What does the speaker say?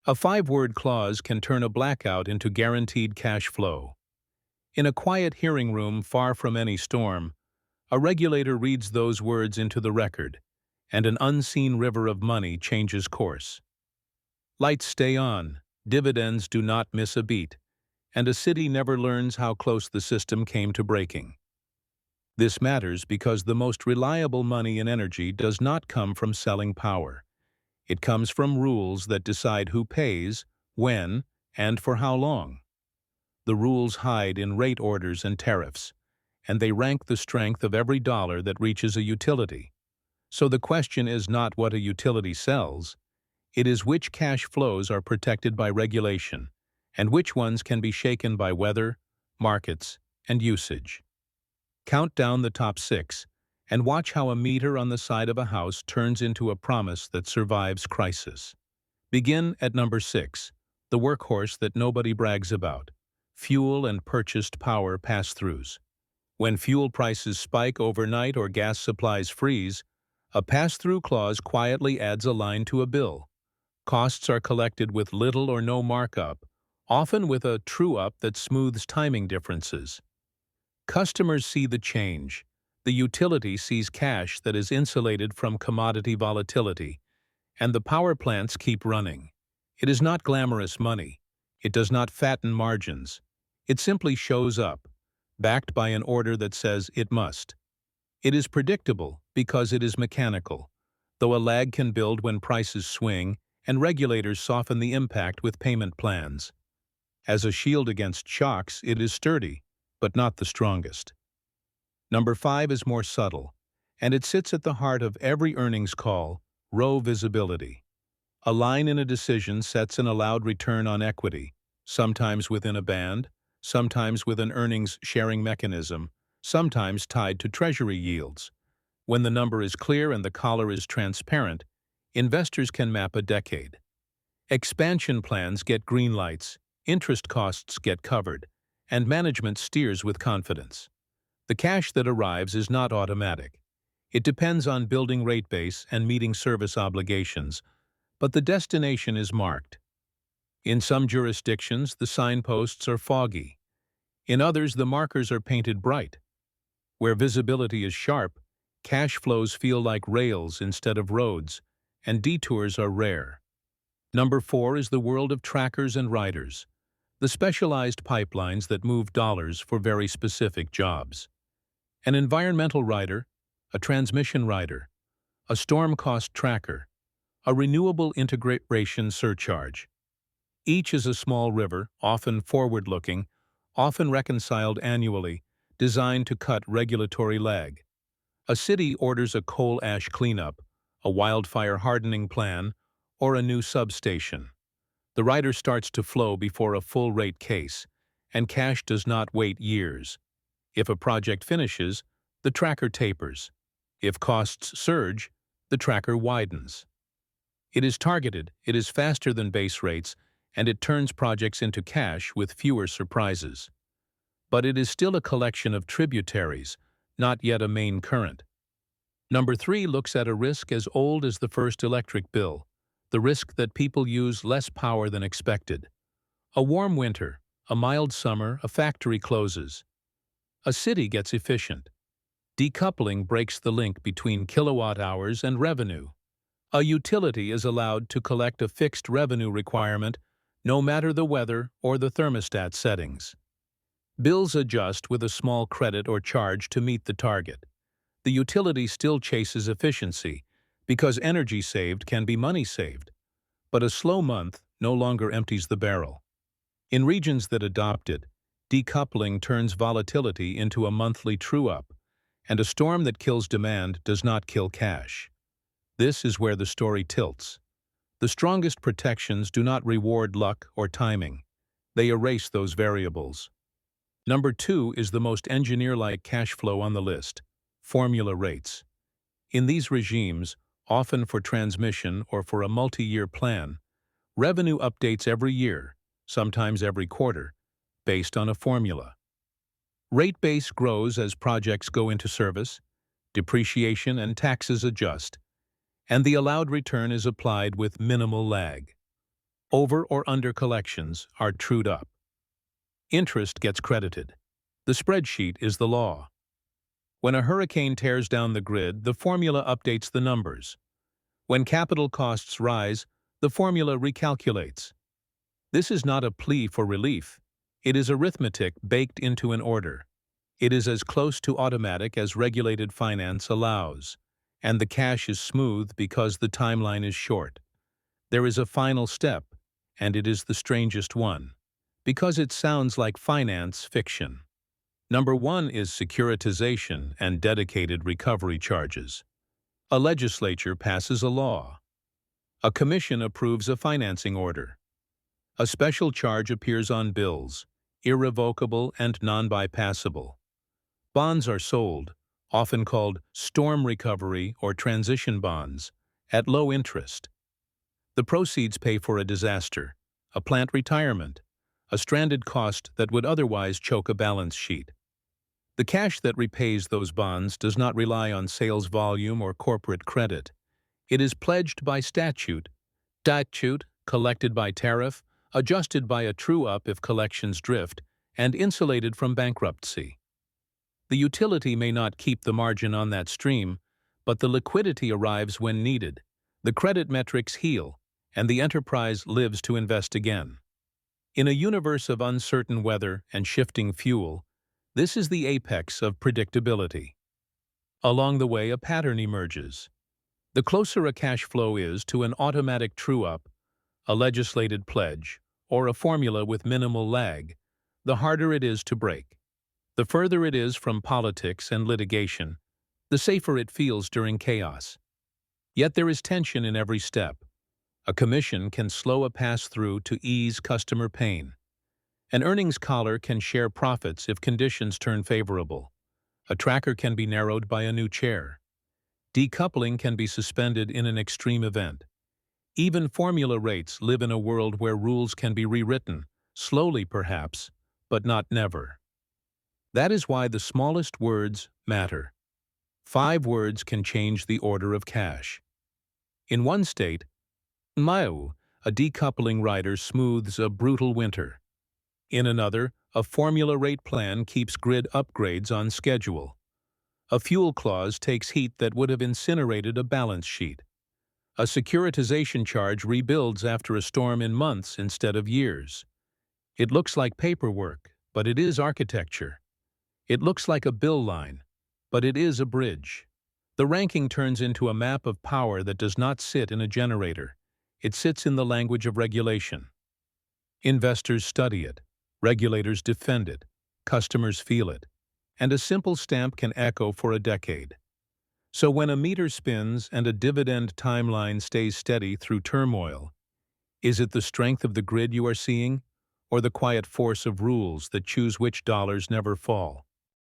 A 5-word clause can turn a blackout into guaranteed cash flow. In a quiet hearing room far from any storm, a regulator reads those words into the record, and an unseen river of money changes course. Lights stay on, dividends do not miss a beat, and a city never learns how close the system came to breaking. This matters because the most reliable money in energy does not come from selling power. It comes from rules that decide who pays, when, and for how long. The rules hide in rate orders and tariffs, and they rank the strength of every dollar that reaches a utility. So the question is not what a utility sells, it is which cash flows are protected by regulation, and which ones can be shaken by weather, markets, and usage. Count down the top 6, and watch how a meter on the side of a house turns into a promise that survives crisis. Begin at number 6, the workhorse that nobody brags about: fuel and purchased power pass-throughs. When fuel prices spike overnight or gas supplies freeze, a pass-through clause quietly adds a line to a bill. Costs are collected with little or no markup, often with a true-up that smooths timing differences. Customers see the change. The utility sees cash that is insulated from commodity volatility, and the power plants keep running. It is not glamorous money. It does not fatten margins. It simply shows up, backed by an order that says it must. It is predictable because it is mechanical, though a lag can build when prices swing and regulators soften the impact with payment plans. As a shield against shocks, it is sturdy, but not the strongest. Number 5 is more subtle, and it sits at the heart of every earnings call: row visibility. A line in a decision sets an allowed return on equity, sometimes within a band, sometimes with an earnings-sharing mechanism, sometimes tied to treasury yields. When the number is clear and the collar is transparent, investors can map a decade. Expansion plans get green lights, interest costs get covered, and management steers with confidence. The cash that arrives is not automatic. It depends on building rate base and meeting service obligations, but the destination is marked. In some jurisdictions, the signposts are foggy. In others, the markers are painted bright. Where visibility is sharp, cash flows feel like rails instead of roads, and detours are rare. Number 4 is the world of trackers and riders, the specialized pipelines that move dollars for very specific jobs. An environmental rider, a transmission rider, a storm cost tracker, a renewable integration surcharge. Each is a small river, often forward-looking, often reconciled annually, designed to cut regulatory lag. A city orders a coal ash cleanup, a wildfire hardening plan, or a new substation. The rider starts to flow before a full rate case, and cash does not wait years. If a project finishes, the tracker tapers. If costs surge, the tracker widens. It is targeted, it is faster than base rates, and it turns projects into cash with fewer surprises. But it is still a collection of tributaries, not yet a main current. Number 3 looks at a risk as old as the first electric bill, the risk that people use less power than expected. A warm winter, a mild summer, a factory closes. A city gets efficient. Decoupling breaks the link between kilowatt hours and revenue. A utility is allowed to collect a fixed revenue requirement no matter the weather or the thermostat settings. Bills adjust with a small credit or charge to meet the target. The utility still chases efficiency because energy saved can be money saved, but a slow month no longer empties the barrel. In regions that adopt it, decoupling turns volatility into a monthly true-up, and a storm that kills demand does not kill cash. This is where the story tilts. The strongest protections do not reward luck or timing. They erase those variables. Number 2 is the most engineer-like cash flow on the list: formula rates. In these regimes, often for transmission or for a multi-year plan, revenue updates every year, sometimes every quarter, based on a formula. Rate base grows as projects go into service, depreciation and taxes adjust, and the allowed return is applied with minimal lag. Over or under collections are trued up. Interest gets credited. The spreadsheet is the law. When a hurricane tears down the grid, the formula updates the numbers. When capital costs rise, the formula recalculates. This is not a plea for relief. It is arithmetic baked into an order. It is as close to automatic as regulated finance allows, and the cash is smooth because the timeline is short. There is a final step, and it is the strangest one, because it sounds like finance fiction. Number 1 is securitization and dedicated recovery charges. A legislature passes a law. A commission approves a financing order. A special charge appears on bills, irrevocable and non-bypassable. Bonds are sold, often called storm recovery or transition bonds, at low interest. The proceeds pay for a disaster, a plant retirement, a stranded cost that would otherwise choke a balance sheet. The cash that repays those bonds does not rely on sales volume or corporate credit. It is pledged by statute, collected by tariff, adjusted by a true-up if collections drift, and insulated from bankruptcy. The utility may not keep the margin on that stream, but the liquidity arrives when needed, the credit metrics heal, and the enterprise lives to invest again. In a universe of uncertain weather and shifting fuel, this is the apex of predictability. Along the way, a pattern emerges. The closer a cash flow is to an automatic true-up, a legislated pledge, or a formula with minimal lag, the harder it is to break. The further it is from politics and litigation, the safer it feels during chaos. Yet there is tension in every step. A commission can slow a pass-through to ease customer pain. An earnings collar can share profits if conditions turn favorable. A tracker can be narrowed by a new chair. Decoupling can be suspended in an extreme event. Even formula rates live in a world where rules can be rewritten, slowly perhaps, but not never. That is why the smallest words matter. 5 words can change the order of cash. In one state, Mayu, a decoupling rider smooths a brutal winter. In another, a formula rate plan keeps grid upgrades on schedule. A fuel clause takes heat that would have incinerated a balance sheet. A securitization charge rebuilds after a storm in months instead of years. It looks like paperwork, but it is architecture. It looks like a bill line, but it is a bridge. The ranking turns into a map of power that does not sit in a generator. It sits in the language of regulation. Investors study it, regulators defend it, customers feel it, and a simple stamp can echo for a decade. So when a meter spins and a dividend timeline stays steady through turmoil, is it the strength of the grid you are seeing, or the quiet force of rules that choose which dollars never fall?